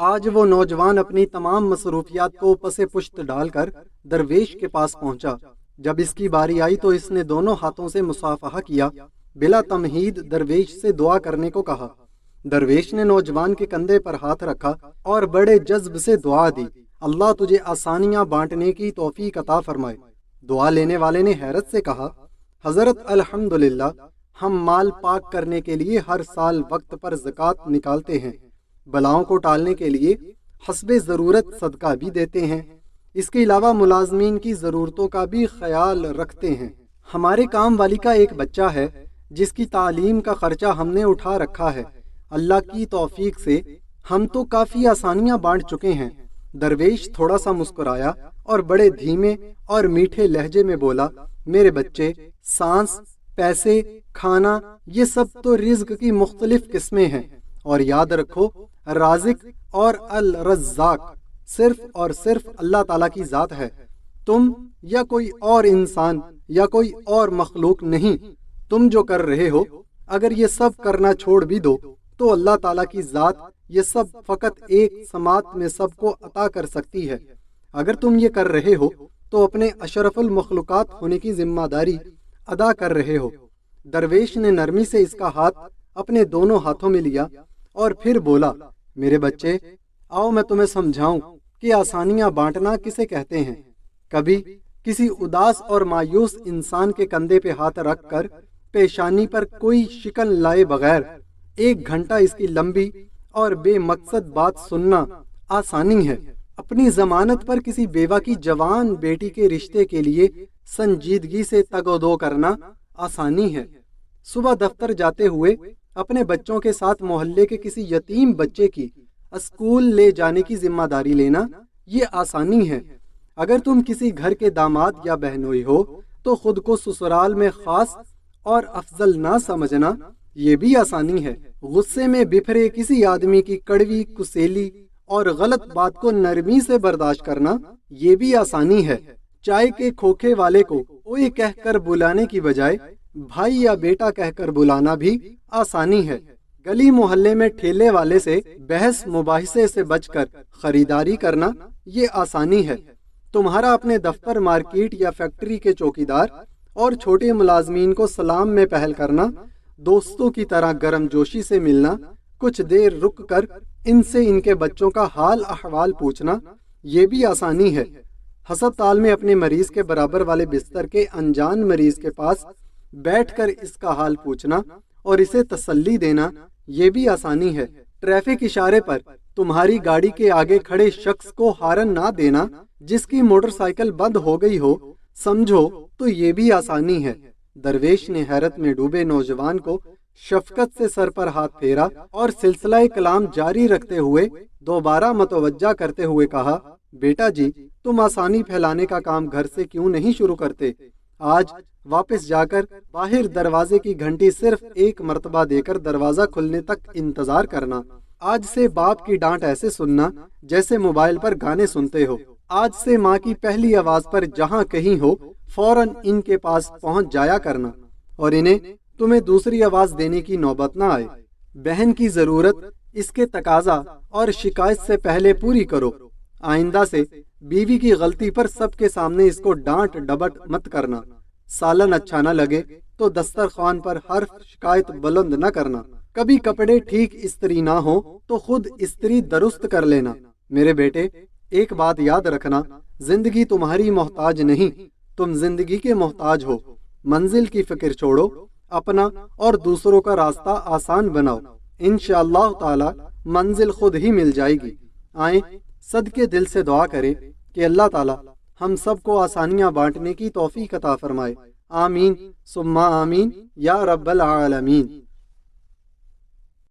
آج وہ نوجوان اپنی تمام مصروفیات کو پسے پشت ڈال کر درویش کے پاس پہنچا۔ جب اس کی باری آئی تو اس نے دونوں ہاتھوں سے مصافحہ کیا، بلا تمہید درویش سے دعا کرنے کو کہا۔ درویش نے نوجوان کے کندھے پر ہاتھ رکھا اور بڑے جذب سے دعا دی، اللہ تجھے آسانیاں بانٹنے کی توفیق عطا فرمائے۔ دعا لینے والے نے حیرت سے کہا، حضرت الحمدللہ، ہم مال پاک کرنے کے لیے ہر سال وقت پر زکوٰۃ نکالتے ہیں، بلاؤں کو ٹالنے کے لیے حسب ضرورت صدقہ بھی دیتے ہیں، اس کے علاوہ ملازمین کی ضرورتوں کا بھی خیال رکھتے ہیں۔ ہمارے کام والی کا ایک بچہ ہے جس کی تعلیم کا خرچہ ہم نے اٹھا رکھا ہے، اللہ کی توفیق سے ہم تو کافی آسانیاں بانٹ چکے ہیں۔ درویش تھوڑا سا مسکرایا اور بڑے دھیمے اور میٹھے لہجے میں بولا، میرے بچے، سانس، پیسے، کھانا، یہ سب تو رزق کی مختلف قسمیں ہیں، اور یاد رکھو رازق اور الرزاق صرف اور صرف اللہ تعالیٰ کی ذات ہے، تم یا کوئی اور انسان یا کوئی اور مخلوق نہیں۔ تم جو کر رہے ہو اگر یہ سب کرنا چھوڑ بھی دو تو اللہ تعالیٰ کی ذات یہ سب فقط ایک سماعت میں سب کو عطا کر سکتی ہے۔ اگر تم یہ کر رہے ہو تو اپنے اشرف المخلوقات ہونے کی ذمہ داری ادا کر رہے ہو۔ درویش نے نرمی سے اس کا ہاتھ اپنے دونوں ہاتھوں میں لیا اور پھر بولا، میرے بچے، آؤ میں تمہیں سمجھاؤں کہ آسانیاں بانٹنا کسے کہتے ہیں۔ کبھی کسی اداس اور مایوس انسان کے کندھے پہ ہاتھ رکھ کر پیشانی پر کوئی شکن لائے بغیر 1 گھنٹہ اس کی لمبی اور بے مقصد بات سننا آسانی ہے۔ اپنی ضمانت پر کسی بیوہ کی جوان بیٹی کے رشتے کے لیے سنجیدگی سے تگ و دو کرنا آسانی ہے۔ صبح دفتر جاتے ہوئے اپنے بچوں کے ساتھ محلے کے کسی یتیم بچے کی اسکول لے جانے کی ذمہ داری لینا یہ آسانی ہے۔ اگر تم کسی گھر کے داماد یا بہنوئی ہو تو خود کو سسرال میں خاص اور افضل نہ سمجھنا یہ بھی آسانی ہے۔ غصے میں بپھرے کسی آدمی کی کڑوی، کسیلی اور غلط بات کو نرمی سے برداشت کرنا یہ بھی آسانی ہے۔ چائے کے کھوکھے والے کو اوئے کہہ کر بلانے کی بجائے بھائی یا بیٹا کہہ کر بلانا بھی آسانی ہے۔ گلی محلے میں ٹھیلے والے سے بحث مباحثے سے بچ کر خریداری کرنا یہ آسانی ہے۔ تمہارا اپنے دفتر، مارکیٹ یا فیکٹری کے چوکیدار اور چھوٹے ملازمین کو سلام میں پہل کرنا، دوستوں کی طرح گرم جوشی سے ملنا، کچھ دیر رک کر ان سے ان کے بچوں کا حال احوال پوچھنا یہ بھی آسانی ہے۔ ہسپتال میں اپنے مریض کے برابر والے بستر کے انجان مریض کے پاس بیٹھ کر اس کا حال پوچھنا اور اسے تسلی دینا یہ بھی آسانی ہے۔ ٹریفک اشارے پر تمہاری گاڑی کے آگے کھڑے شخص کو ہارن نہ دینا جس کی موٹر سائیکل بند ہو گئی ہو، سمجھو تو یہ بھی آسانی ہے۔ درویش نے حیرت میں ڈوبے نوجوان کو شفقت سے سر پر ہاتھ پھیرا اور سلسلہ کلام جاری رکھتے ہوئے دوبارہ متوجہ کرتے ہوئے کہا، بیٹا جی، تم آسانی پھیلانے کا کام گھر سے کیوں نہیں شروع کرتے؟ آج واپس جا کر باہر دروازے کی گھنٹی صرف 1 مرتبہ دے کر دروازہ کھلنے تک انتظار کرنا۔ آج سے باپ کی ڈانٹ ایسے سننا جیسے موبائل پر گانے سنتے ہو۔ آج سے ماں کی پہلی آواز پر جہاں کہیں ہو فوراً ان کے پاس پہنچ جایا کرنا، اور انہیں تمہیں دوسری آواز دینے کی نوبت نہ آئے۔ بہن کی ضرورت اس کے تقاضا اور شکایت سے پہلے پوری کرو۔ آئندہ سے بیوی کی غلطی پر سب کے سامنے اس کو ڈانٹ ڈبٹ مت کرنا۔ سالن اچھا نہ لگے تو دسترخوان پر ہر شکایت بلند نہ کرنا۔ کبھی کپڑے ٹھیک استری نہ ہو تو خود استری درست کر لینا۔ میرے بیٹے، ایک بات یاد رکھنا، زندگی تمہاری محتاج نہیں، تم زندگی کے محتاج ہو۔ منزل کی فکر چھوڑو، اپنا اور دوسروں کا راستہ آسان بناؤ، انشاءاللہ تعالی منزل خود ہی مل جائے گی۔ آئیں صدقے دل سے دعا کریں کہ اللہ تعالی ہم سب کو آسانیاں بانٹنے کی توفیق عطا فرمائے۔ آمین ثم آمین یا رب العالمین۔